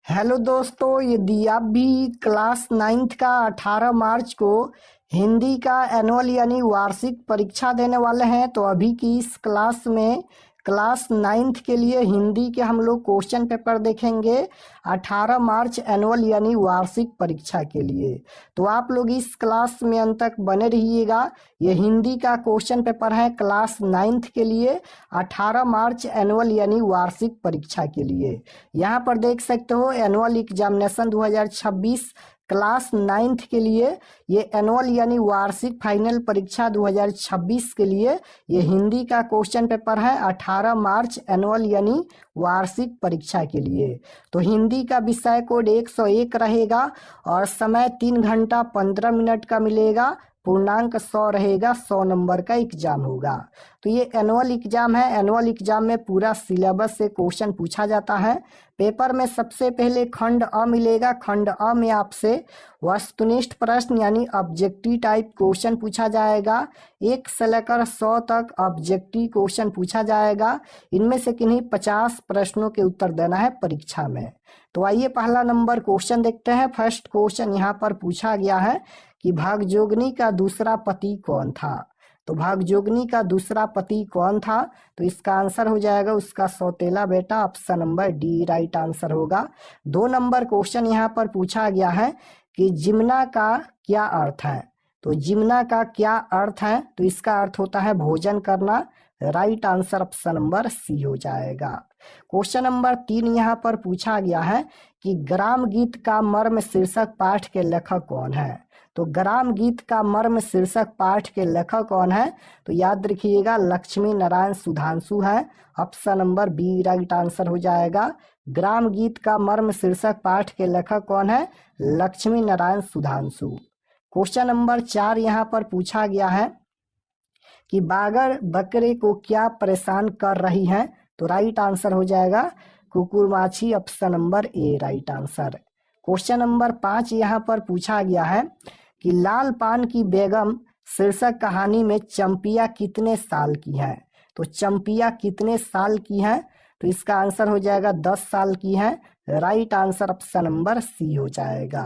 Hello दोस्तों, यदि आप भी क्लास 9th का 18 मार्च को हिंदी का एनुअल यानी वार्षिक परीक्षा देने वाले हैं तो अभी की इस क्लास में क्लास 9th के लिए हिंदी के हम लोग क्वेश्चन पेपर देखेंगे 18 मार्च एनुअल यानी वार्षिक परीक्षा के लिए। तो आप लोग इस क्लास में अंत तक बने रहिएगा। ये हिंदी का क्वेश्चन पेपर है क्लास 9th के लिए 18 मार्च एनुअल यानी वार्षिक परीक्षा के लिए। यहाँ पर देख सकते हो एनुअल एग्जामिनेशन 2026 क्लास 9th के लिए ये एनुअल यानी वार्षिक फाइनल परीक्षा 2026 के लिए ये हिंदी का क्वेश्चन पेपर है 18 मार्च एनुअल यानी वार्षिक परीक्षा के लिए। तो हिंदी का विषय कोड 101 रहेगा और समय 3 घंटा 15 मिनट का मिलेगा। पूर्णांक 100 रहेगा, 100 नंबर का एग्जाम होगा। तो ये एनुअल एग्जाम है। एनुअल एग्जाम में पूरा सिलेबस से क्वेश्चन पूछा जाता है। पेपर में सबसे पहले खंड अ मिलेगा। खंड अ में आपसे वस्तुनिष्ठ प्रश्न यानी ऑब्जेक्टिव टाइप क्वेश्चन पूछा जाएगा। 1 से लेकर 100 तक ऑब्जेक्टिव क्वेश्चन पूछा जाएगा। इनमें से किन्हीं 50 प्रश्नों के उत्तर देना है परीक्षा में। तो आइए पहला नंबर क्वेश्चन देखते हैं। फर्स्ट क्वेश्चन यहाँ पर पूछा गया है कि भागजोगनी का दूसरा पति कौन था। तो भागजोगनी का दूसरा पति कौन था, तो इसका आंसर हो जाएगा उसका सौतेला बेटा। Option number D right answer होगा। 2 नंबर क्वेश्चन यहाँ पर पूछा गया है कि जिम्ना का क्या अर्थ है। तो जिम्ना का क्या अर्थ है, तो इसका अर्थ होता है भोजन करना। Right answer option number C हो जाएगा। क्वेश्चन नंबर 3 यहाँ पर पूछा गया है कि ग्राम गीत का मर्म शीर्षक पाठ के लेखक कौन है। तो ग्राम गीत का मर्म शीर्षक पाठ के लेखक कौन है, तो याद रखिएगा लक्ष्मी नारायण सुधांशु है। Option number B right answer हो जाएगा। ग्राम गीत का मर्म शीर्षक पाठ के लेखक कौन है, लक्ष्मी नारायण सुधांशु। क्वेश्चन नंबर 4 यहाँ पर पूछा गया है कि बागर बकरे को क्या परेशान कर रही है। तो राइट आंसर हो जाएगा कुकुरमाछी। Option number A right answer. Question number 5 यहाँ पर पूछा गया है कि लाल पान की बेगम शीर्षक कहानी में चंपिया कितने साल की है। तो चंपिया कितने साल की है, तो इसका आंसर हो जाएगा 10 साल की है। Right answer option number C हो जाएगा।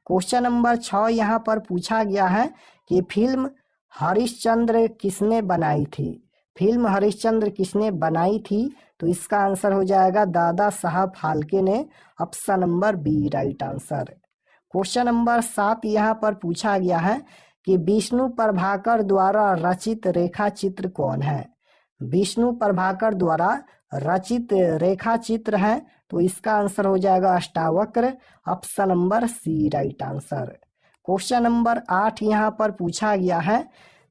क्वेश्चन नंबर 6 यहाँ पर पूछा गया है कि फिल्म हरिश्चंद्र किसने बनाई थी। फिल्म हरिश्चंद्र किसने बनाई थी, तो इसका आंसर हो जाएगा दादा साहब फाल्के ने। Option number B right answer. Question number 7 यहाँ पर पूछा गया है कि विष्णु प्रभाकर द्वारा रचित रेखा चित्र कौन है। विष्णु प्रभाकर द्वारा रचित रेखा चित्र है, तो इसका आंसर हो जाएगा Ashtavakra. Option number C right answer. Question number 8 यहाँ पर पूछा गया है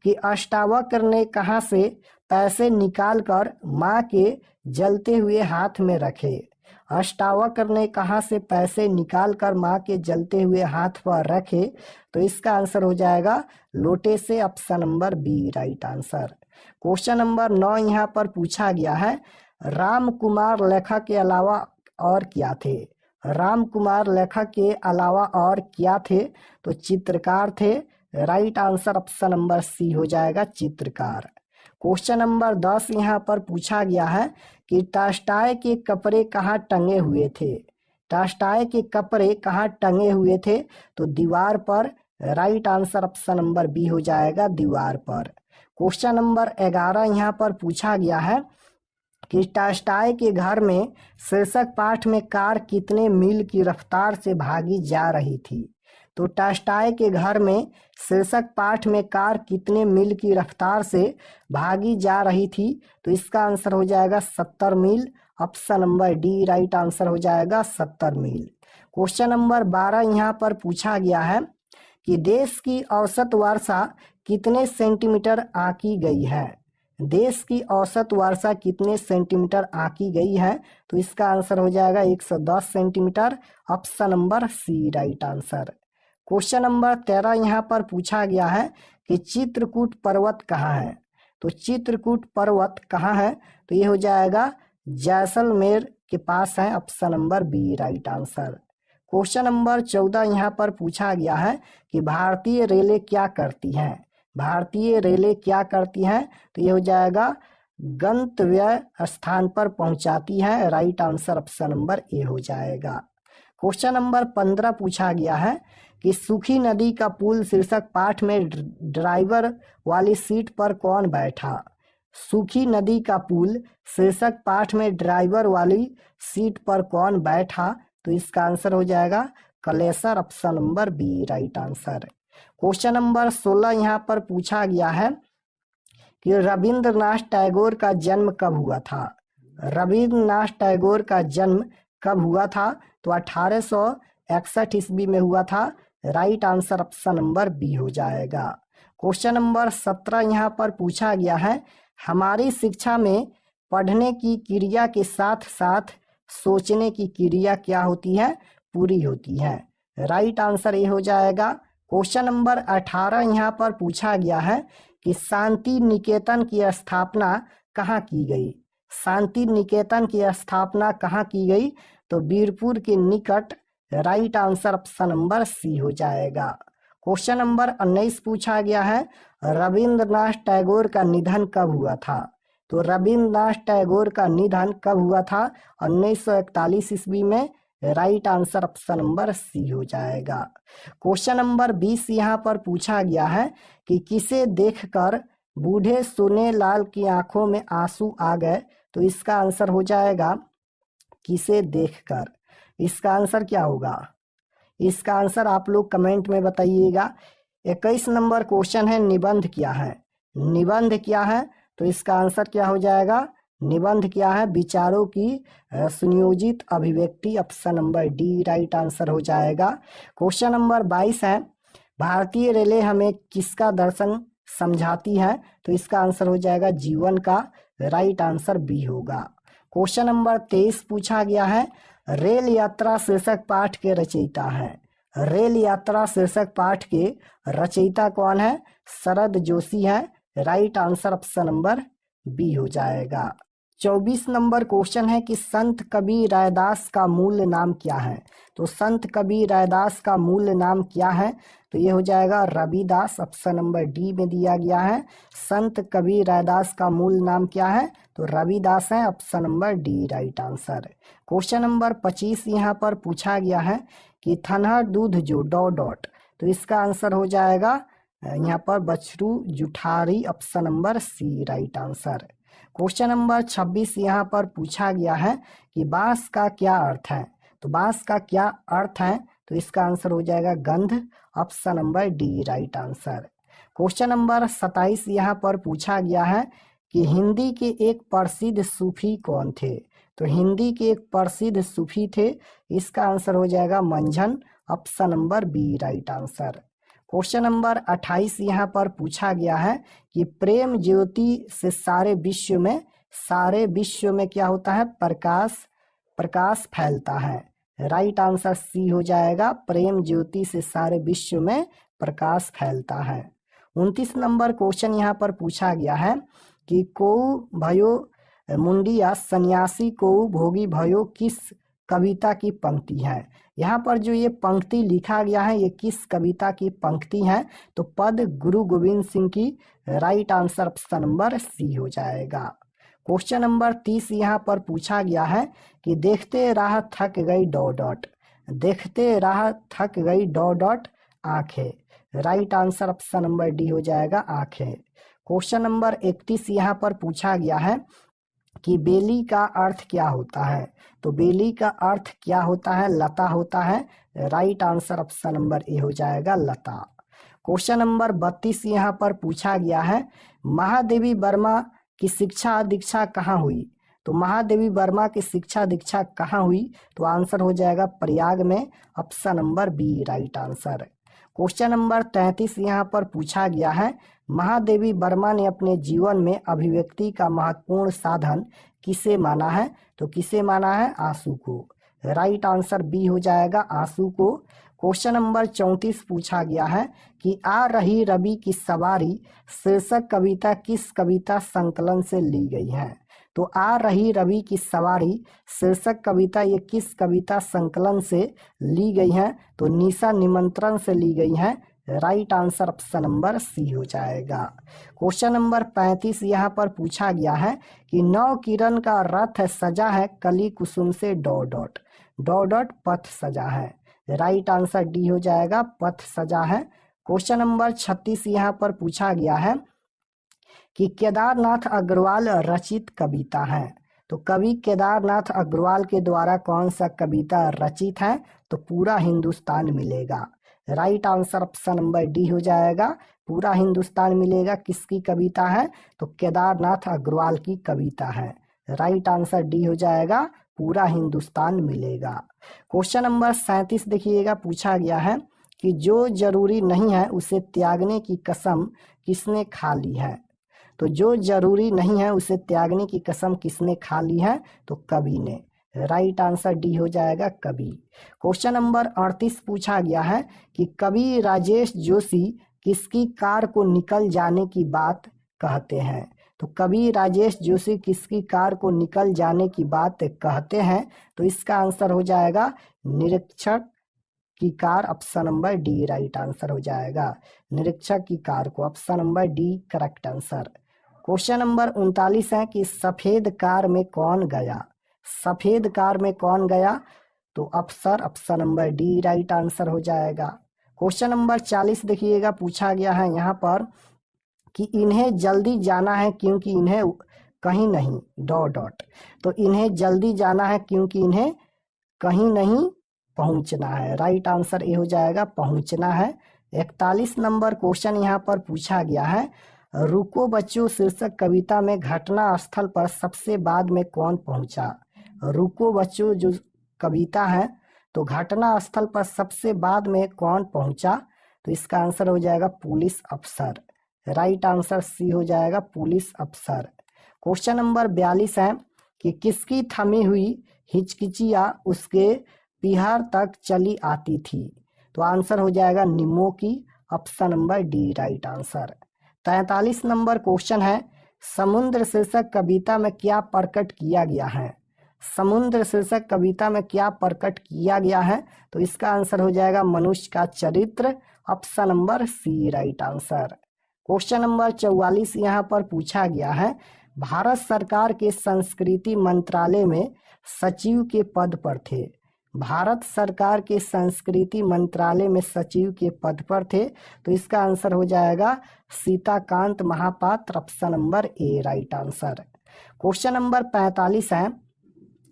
कि अष्टावक्र ने कहाँ से पैसे निकालकर माँ के जलते हुए हाथ में रखे। अष्टावक्र ने कहाँ से पैसे निकालकर माँ के जलते हुए हाथ पर रखे, तो इसका आंसर हो जाएगा लोटे से। Option number B right answer. Question number 9 यहाँ पर पूछा गया है राम कुमार लेखक के अलावा और क्या थे। राम कुमार लेखक के अलावा और क्या थे, तो चित्रकार थे। Right answer option number C हो जाएगा चित्रकार। क्वेश्चन नंबर 10 यहाँ पर पूछा गया है कि टॉल्स्टॉय के कपड़े कहाँ टंगे हुए थे। टॉल्स्टॉय के कपड़े कहाँ टंगे हुए थे, तो दीवार पर। Right answer option number B हो जाएगा दीवार पर। क्वेश्चन नंबर 11 यहाँ पर पूछा गया है कि टॉल्स्टॉय के घर में शीर्षक पाठ में कार कितने मील की रफ्तार से भागी जा रही थी। तो टॉल्स्टॉय के घर में शीर्षक पाठ में कार कितने मील की रफ्तार से भागी जा रही थी, तो इसका आंसर हो जाएगा 70 मील। Option number D right answer हो जाएगा 70 मील। क्वेश्चन नंबर 12 यहाँ पर पूछा गया है कि देश की औसत वर्षा कितने सेंटीमीटर आंकी गई है। देश की औसत वर्षा कितने सेंटीमीटर आंकी गई है, तो इसका आंसर हो जाएगा 110 centimetre. Option number C right answer. Question number 13 यहाँ पर पूछा गया है कि चित्रकूट पर्वत कहाँ है। तो चित्रकूट पर्वत कहाँ है, तो ये हो जाएगा जैसलमेर के पास है। Option number B right answer. Question number 14 यहाँ पर पूछा गया है कि भारतीय रेलवे क्या करती हैं। भारतीय रेलवे क्या करती हैं, तो ये हो जाएगा गंतव्य स्थान पर पहुंचाती है। Right answer option number A हो जाएगा। क्वेश्चन नंबर 15 पूछा गया है कि सूखी नदी का पुल शीर्षक पाठ में ड्राइवर वाली सीट पर कौन बैठा। सूखी नदी का पुल शीर्षक पाठ में ड्राइवर वाली सीट पर कौन बैठा, तो इसका आंसर हो जाएगा Kalesar, option number B right answer. Question number 16 यहाँ पर पूछा गया है कि रविंद्रनाथ टैगोर का जन्म कब हुआ था। रविंद्रनाथ टैगोर का जन्म कब हुआ था, तो 1861 ईस्वी में हुआ था। Right answer option number B हो जाएगा। क्वेश्चन नंबर 17 यहाँ पर पूछा गया है हमारी शिक्षा में पढ़ने की क्रिया के साथ साथ सोचने की क्रिया क्या होती है, पूरी होती है। राइट आंसर ये हो जाएगा। क्वेश्चन नंबर 18 यहाँ पर पूछा गया है कि शांति निकेतन की स्थापना कहाँ की गई। शांति निकेतन की स्थापना कहाँ की गई, तो बीरपुर के निकट। Right answer option number C हो जाएगा। क्वेश्चन नंबर 19 पूछा गया है रविंद्रनाथ टैगोर का निधन कब हुआ था। तो रविंद्रनाथ टैगोर का निधन कब हुआ था, 1941 ईस्वी में। Right answer option number C हो जाएगा। क्वेश्चन नंबर 20 यहाँ पर पूछा गया है कि किसे देखकर बूढ़े सोनेलाल की आंखों में आंसू आ गए, तो इसका आंसर हो जाएगा किसे देखकर। इसका आंसर क्या होगा, इसका आंसर आप लोग कमेंट में बताइएगा। 21 नंबर क्वेश्चन है निबंध क्या है। निबंध क्या है, तो इसका आंसर क्या हो जाएगा, निबंध क्या है, विचारों की सुनियोजित अभिव्यक्ति, option number D right answer हो जाएगा। क्वेश्चन नंबर 22 है भारतीय रेलवे हमें किसका दर्शन समझाती है, तो इसका आंसर हो जाएगा जीवन का। राइट आंसर बी होगा। क्वेश्चन नंबर 23 पूछा गया है रेल यात्रा शीर्षक पाठ के रचयिता है। रेल यात्रा शीर्षक पाठ के रचयिता कौन है, शरद जोशी है। Right answer option number B हो जाएगा। 24 नंबर क्वेश्चन है कि संत कबीर रायदास का मूल नाम क्या है। तो संत कबीर रायदास का मूल नाम क्या है, तो ये हो जाएगा रविदास, ऑप्शन नंबर डी में दिया गया है। संत कबीर रायदास का मूल नाम क्या है, तो रविदास है, option number D right answer. Question number 25 यहाँ पर पूछा गया है कि थनहर दूध जो डॉट, तो इसका आंसर हो जाएगा यहाँ पर बछरू जुठारी, option number C right answer. Question number 26 यहाँ पर पूछा गया है कि बांस का क्या अर्थ है। तो बांस का क्या अर्थ है, तो इसका आंसर हो जाएगा गंध, option number D right answer. Question number 27 यहाँ पर पूछा गया है कि हिंदी के एक प्रसिद्ध सूफी कौन थे। तो हिंदी के एक प्रसिद्ध सूफी थे, इसका आंसर हो जाएगा मंझन, option number B right answer. Question number 28 यहाँ पर पूछा गया है कि प्रेम ज्योति से सारे विश्व में क्या होता है, प्रकाश फैलता है। राइट आंसर सी हो जाएगा, प्रेम ज्योति से सारे विश्व में प्रकाश फैलता है। 29 नंबर क्वेश्चन यहाँ पर पूछा गया है कि को भयो मुंडिया सन्यासी को भोगी भयो किस कविता की पंक्ति है। यहाँ पर जो ये पंक्ति लिखा गया है ये किस कविता की पंक्ति है, तो पद गुरु गोविंद सिंह की। Right answer option number C हो जाएगा। क्वेश्चन नंबर 30 यहाँ पर पूछा गया है कि देखते राह थक गई डॉट, देखते राह थक गई डॉट आंखें। Right answer option number D हो जाएगा आंखें। क्वेश्चन नंबर 31 यहाँ पर पूछा गया है कि बेली का अर्थ क्या होता है। तो बेली का अर्थ क्या होता है, लता होता है। Right answer option number A हो जाएगा लता। क्वेश्चन नंबर 32 यहाँ पर पूछा गया है महादेवी वर्मा की शिक्षा दीक्षा कहाँ हुई। तो महादेवी वर्मा की शिक्षा दीक्षा कहाँ हुई, तो आंसर हो जाएगा प्रयाग में, option number B right answer. Question number 33 यहाँ पर पूछा गया है महादेवी वर्मा ने अपने जीवन में अभिव्यक्ति का महत्वपूर्ण साधन किसे माना है। तो किसे माना है, आंसू को। राइट आंसर बी हो जाएगा आंसू को। क्वेश्चन नंबर 34 पूछा गया है कि आ रही रवि की सवारी शीर्षक कविता किस कविता संकलन से ली गई है। तो आ रही रवि की सवारी शीर्षक कविता ये किस कविता संकलन से ली गई है, तो निशा निमंत्रण से ली गई है। Right answer option number C हो जाएगा। क्वेश्चन नंबर 35 यहाँ पर पूछा गया है कि नव किरण का रथ सजा है कली कुसुम से डॉट। डॉट डॉट पथ सजा है। राइट आंसर डी हो जाएगा, पथ सजा है। क्वेश्चन नंबर 36 यहाँ पर पूछा गया है कि केदारनाथ अग्रवाल रचित कविता है। तो कवि केदारनाथ अग्रवाल के द्वारा कौन सा कविता रचित है? तो पूरा हिंदुस्तान मिलेगा। Right answer option number D हो जाएगा, पूरा हिंदुस्तान मिलेगा। किसकी कविता है? तो केदारनाथ अग्रवाल की कविता है। राइट आंसर डी हो जाएगा, पूरा हिंदुस्तान मिलेगा। क्वेश्चन नंबर 37 देखिएगा, पूछा गया है कि जो जरूरी नहीं है उसे त्यागने की कसम किसने खा ली है? तो जो जरूरी नहीं है उसे त्यागने की कसम किसने खा ली है? तो कवि ने। राइट आंसर डी हो जाएगा, कवि। क्वेश्चन नंबर 38 पूछा गया है कि कवि राजेश जोशी किसकी कार को निकल जाने की बात कहते हैं? तो कवि राजेश जोशी किसकी कार को निकल जाने की बात कहते हैं? तो इसका आंसर हो जाएगा निरीक्षक की car, option number D right answer हो जाएगा। निरीक्षक की कार को, option number D correct answer. Question number 39 है कि सफेद कार में कौन गया? सफेद कार में कौन गया? तो अफसर, option number D right answer हो जाएगा। क्वेश्चन नंबर 40 देखिएगा, पूछा गया है यहाँ पर कि इन्हें जल्दी जाना है क्योंकि इन्हें कहीं नहीं डॉट डॉट। तो इन्हें जल्दी जाना है क्योंकि इन्हें कहीं नहीं पहुंचना है। राइट आंसर ए हो जाएगा, पहुंचना है। 41 नंबर क्वेश्चन यहाँ पर पूछा गया है, रुको बच्चों शीर्षक कविता में घटना स्थल पर सबसे बाद में कौन पहुंचा? रुको बच्चों जो कविता है, तो घटना स्थल पर सबसे बाद में कौन पहुंचा? तो इसका आंसर हो जाएगा पुलिस अफसर। राइट आंसर सी हो जाएगा, पुलिस अफसर। क्वेश्चन नंबर 42 है कि किसकी थमी हुई हिचकिचिया उसके पीहर तक चली आती थी? तो आंसर हो जाएगा निमो की, option number D right answer. 43 number question है, समुद्र शीर्षक कविता में क्या प्रकट किया गया है? समुद्र शीर्षक कविता में क्या प्रकट किया गया है? तो इसका आंसर हो जाएगा मनुष्य का चरित्र, option number C right answer. Question number 44 यहाँ पर पूछा गया है, भारत सरकार के संस्कृति मंत्रालय में सचिव के पद पर थे। भारत सरकार के संस्कृति मंत्रालय में सचिव के पद पर थे। तो इसका आंसर हो जाएगा Sitakant Mahapatra, option number A right answer. Question number 45 है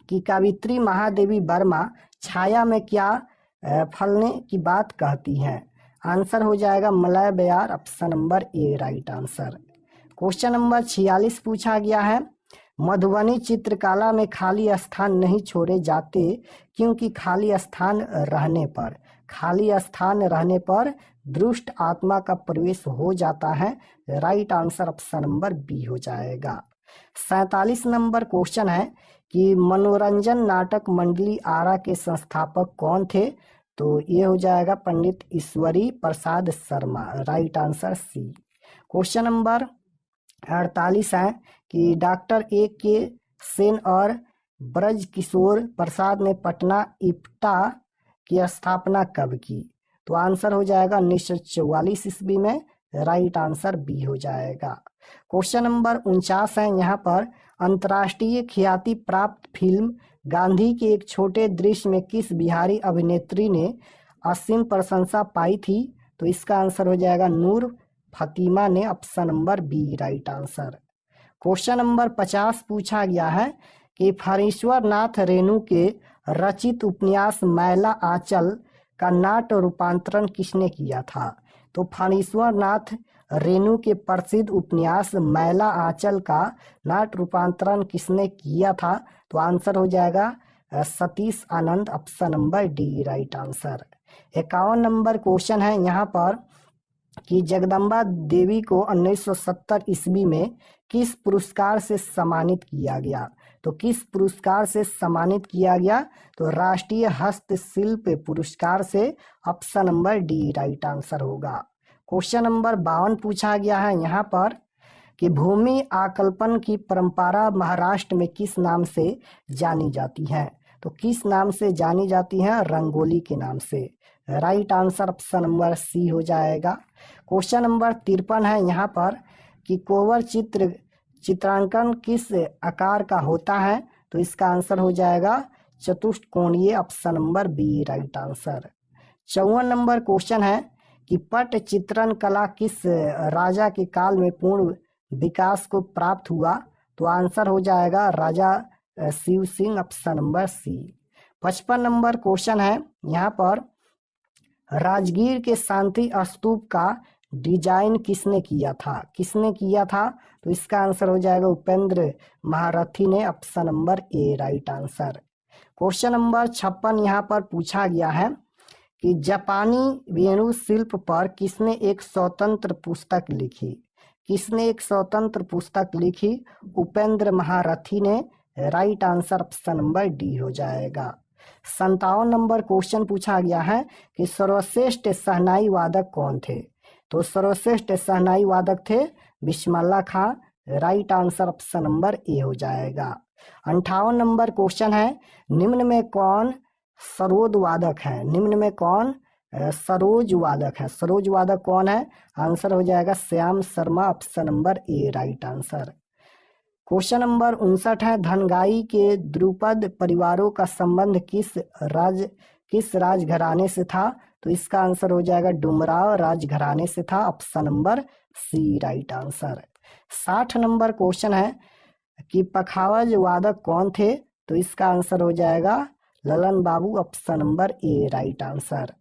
कि कवित्री महादेवी वर्मा छाया में क्या फलने की बात कहती हैं? आंसर हो जाएगा मलय बयार, option number A right answer. Question number 46 पूछा गया है, मधुबनी चित्रकला में खाली स्थान नहीं छोड़े जाते क्योंकि खाली स्थान रहने पर दुष्ट आत्मा का प्रवेश हो जाता है। Right answer option number B हो जाएगा। 47 नंबर क्वेश्चन है कि मनोरंजन नाटक मंडली आरा के संस्थापक कौन थे? तो ये हो जाएगा Pandit Ishwari Prasad Sharma. Right answer C. Question number 48 है कि डॉक्टर ए के सेन और ब्रज किशोर प्रसाद ने पटना इप्टा की स्थापना कब की? तो आंसर हो जाएगा 1944 ईस्वी में। राइट आंसर बी हो जाएगा। क्वेश्चन नंबर 49 है यहाँ पर, अंतर्राष्ट्रीय ख्याति प्राप्त फिल्म गांधी के एक छोटे दृश्य में किस बिहारी अभिनेत्री ने असीम प्रशंसा पाई थी? तो इसका आंसर हो जाएगा नूर फतीमा ने, option number B right answer. Question number 50 पूछा गया है कि फणीश्वर नाथ रेणु के रचित उपन्यास मैला आंचल का नाट्य रूपांतरण किसने किया था? तो फणीश्वर नाथ रेणु के प्रसिद्ध उपन्यास मैला आंचल का नाट्य रूपांतरण किसने किया था? तो आंसर हो जाएगा Satish Anand, option number D right answer. 51 number question है यहाँ पर कि जगदम्बा देवी को 1970 ईस्वी में किस पुरस्कार से सम्मानित किया गया? तो किस पुरस्कार से सम्मानित किया गया? तो राष्ट्रीय हस्तशिल्प पुरस्कार से, option number D right answer होगा। क्वेश्चन नंबर 52 पूछा गया है यहाँ पर कि भूमि आकल्पन की परंपरा महाराष्ट्र में किस नाम से जानी जाती है? तो किस नाम से जानी जाती है? रंगोली के नाम से। Right answer option number C हो जाएगा। क्वेश्चन नंबर 53 है यहाँ पर कि कोवर चित्रांकन किस आकार का होता है? तो इसका आंसर हो जाएगा चतुष्कोणीय, option number B right answer. 54 number question है कि पट चित्रण कला किस राजा के काल में पूर्ण विकास को प्राप्त हुआ? तो आंसर हो जाएगा Raja Shiv Singh, option number C. 55 number question है यहाँ पर, राजगीर के शांति स्तूप का डिजाइन किसने किया था? किसने किया था? तो इसका आंसर हो जाएगा उपेंद्र महारथी ने, option number A right answer. Question number 56 यहाँ पर पूछा गया है कि जापानी वेणु शिल्प पर किसने एक स्वतंत्र पुस्तक लिखी? किसने एक स्वतंत्र पुस्तक लिखी? उपेंद्र महारथी ने, right answer option number D हो जाएगा। 57 नंबर क्वेश्चन पूछा गया है कि सर्वश्रेष्ठ शहनाई वादक कौन थे? तो सर्वश्रेष्ठ शहनाई वादक थे Bismillah Khan, right answer option number A हो जाएगा। 58 नंबर क्वेश्चन है, निम्न में कौन सरोद वादक है? निम्न में कौन सरोज वादक है? सरोज वादक कौन है? आंसर हो जाएगा Shyam Sharma, option number A right answer. Question number 59 है, धनगाई के द्रुपद परिवारों का संबंध किस राजघराने से था? तो इसका आंसर हो जाएगा डुमराव राजघराने से था, option number C right answer. 60 number question है कि पखावज वादक कौन थे? तो इसका आंसर हो जाएगा Lalan Babu, option number A right answer.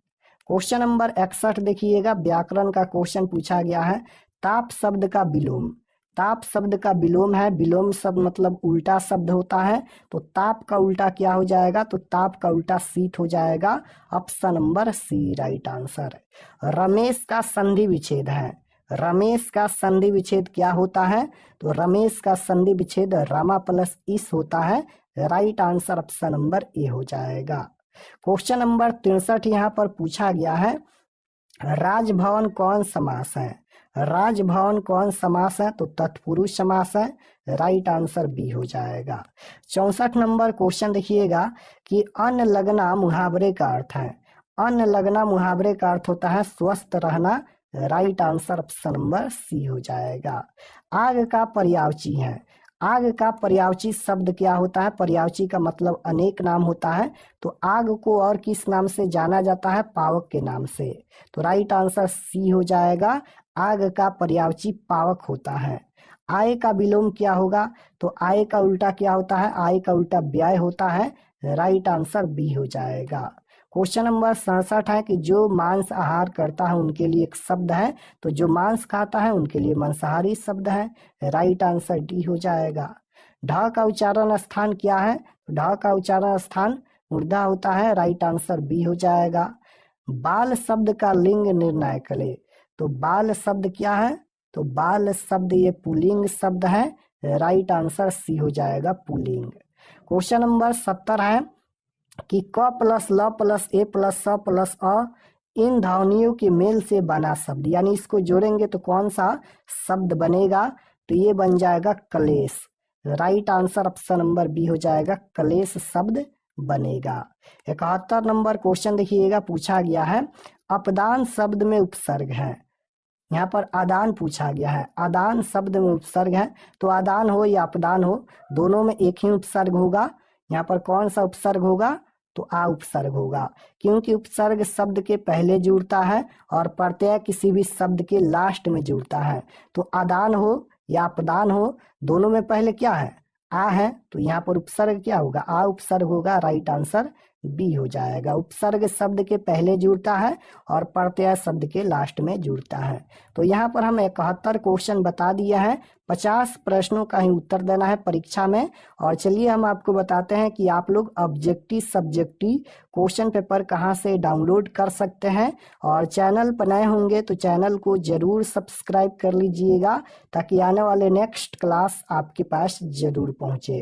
Question number 61 देखिएगा, व्याकरण का क्वेश्चन पूछा गया है, ताप शब्द का विलोम। ताप शब्द का विलोम है, विलोम शब्द मतलब उल्टा शब्द होता है, तो ताप का उल्टा क्या हो जाएगा? तो ताप का उल्टा शीत हो जाएगा, option number C right answer. Ramesh का संधि विच्छेद है, रमेश का संधि विच्छेद क्या होता है? तो रमेश का संधि विच्छेद रमा प्लस इस होता है, right answer option number A हो जाएगा। क्वेश्चन नंबर 63 यहाँ पर पूछा गया है, राजभवन कौन समास है? राजभवन कौन समास है? तो तत्पुरुष समास है, राइट आंसर बी हो जाएगा। 64 नंबर क्वेश्चन देखिएगा कि अन्न लगना मुहावरे का अर्थ है। अन्न लगना मुहावरे का अर्थ होता है स्वस्थ रहना, right answer option number C हो जाएगा। आग का पर्यायवाची है, आग का पर्यायवाची शब्द क्या होता है? पर्यायवाची का मतलब अनेक नाम होता है, तो आग को और किस नाम से जाना जाता है? पावक के नाम से, तो राइट आंसर सी हो जाएगा। आग का पर्यायवाची पावक होता है। आय का विलोम क्या होगा? तो आय का उल्टा क्या होता है? आय का उल्टा व्यय होता है, राइट आंसर बी हो जाएगा। क्वेश्चन नंबर 67 है कि जो मांस आहार करता है उनके लिए एक शब्द है, तो जो मांस खाता है उनके लिए मांसाहारी शब्द है, राइट आंसर डी हो जाएगा। ढ का उच्चारण स्थान क्या है? ढ का उच्चारण स्थान मूर्धा होता है, राइट आंसर बी हो जाएगा। बाल शब्द का लिंग निर्णय करें, तो बाल शब्द क्या है? तो बाल शब्द ये पुल्लिंग शब्द है, राइट आंसर सी हो जाएगा पुल्लिंग। क्वेश्चन नंबर 70 है कि क प्लस ल प्लस ए प्लस स प्लस अ इन ध्वनियों के मेल से बना शब्द, यानी इसको जोड़ेंगे तो कौन सा शब्द बनेगा? तो ये बन जाएगा कलेश, right answer option number B हो जाएगा, कलेश शब्द बनेगा। 71 नंबर क्वेश्चन देखिएगा, पूछा गया है अपदान शब्द में उपसर्ग है। यहाँ पर आदान पूछा गया है, आदान शब्द में उपसर्ग है, तो आदान हो या अपदान हो दोनों में एक ही उपसर्ग होगा। यहाँ पर कौन सा उपसर्ग होगा? तो आ उपसर्ग होगा, क्योंकि उपसर्ग शब्द के पहले जुड़ता है और प्रत्यय किसी भी शब्द के लास्ट में जुड़ता है। तो आदान हो या अपदान हो दोनों में पहले क्या है? आ है, तो यहाँ पर उपसर्ग क्या होगा? आ उपसर्ग होगा, राइट आंसर बी हो जाएगा। उपसर्ग शब्द के पहले जुड़ता है और प्रत्यय शब्द के लास्ट में जुड़ता है। तो यहाँ पर हम 71 क्वेश्चन बता दिया है, 50 प्रश्नों का ही उत्तर देना है परीक्षा में। और चलिए हम आपको बताते हैं कि आप लोग ऑब्जेक्टिव सब्जेक्टिव क्वेश्चन पेपर कहाँ से डाउनलोड कर सकते हैं। और चैनल पर नए होंगे तो चैनल को जरूर सब्सक्राइब कर लीजिएगा, ताकि आने वाले नेक्स्ट क्लास आपके पास जरूर पहुँचे।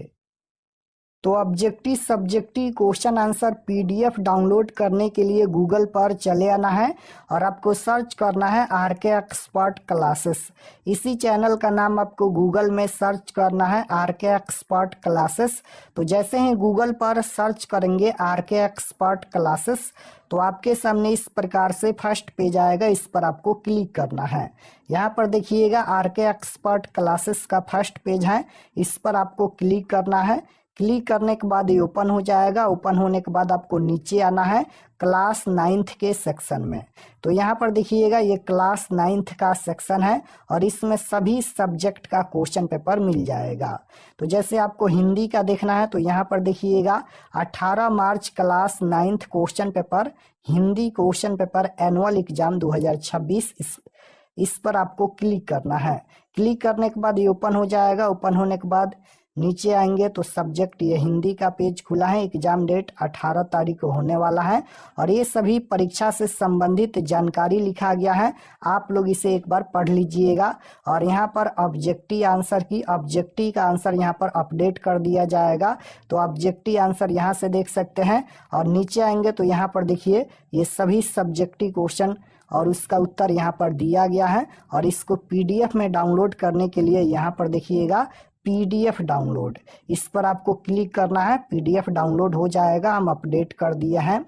तो objective subjective question answer PDF download करने के लिए गूगल पर चले आना है और आपको सर्च करना है आरके एक्सपर्ट क्लासेस। इसी चैनल का नाम आपको गूगल में सर्च करना है आरके एक्सपर्ट क्लासेस। तो जैसे ही गूगल पर सर्च करेंगे आरके एक्सपर्ट क्लासेस, तो आपके सामने इस प्रकार से फर्स्ट पेज आएगा, इस पर आपको क्लिक करना है। यहाँ पर देखिएगा आरके एक्सपर्ट क्लासेस का फर्स्ट पेज है, इस पर आपको क्लिक करना है। क्लिक करने के बाद ये ओपन हो जाएगा। ओपन होने के बाद आपको नीचे आना है क्लास 9th के सेक्शन में। तो यहाँ पर देखिएगा ये क्लास 9th का सेक्शन है और इसमें सभी सब्जेक्ट का क्वेश्चन पेपर मिल जाएगा। तो जैसे आपको हिंदी का देखना है तो यहाँ पर देखिएगा 18 March class 9th question paper, Hindi question paper annual exam 2026, इस पर आपको क्लिक करना है। क्लिक करने के बाद ये ओपन हो जाएगा। ओपन होने के बाद नीचे आएंगे तो सब्जेक्ट ये हिंदी का पेज खुला है। एग्जाम डेट 18 तारीख को होने वाला है और ये सभी परीक्षा से संबंधित जानकारी लिखा गया है। आप लोग इसे एक बार पढ़ लीजिएगा। और यहाँ पर ऑब्जेक्टिव आंसर की ऑब्जेक्टिव का आंसर यहाँ पर अपडेट कर दिया जाएगा। तो ऑब्जेक्टिव आंसर यहाँ से देख सकते हैं और नीचे आएंगे तो यहाँ पर देखिए ये सभी सब्जेक्टिव क्वेश्चन और उसका उत्तर यहाँ पर दिया गया है। और इसको पीडीएफ में डाउनलोड करने के लिए यहाँ पर देखिएगा पीडीएफ डाउनलोड, इस पर आपको क्लिक करना है। पीडीएफ डाउनलोड हो जाएगा, हम अपडेट कर दिए हैं।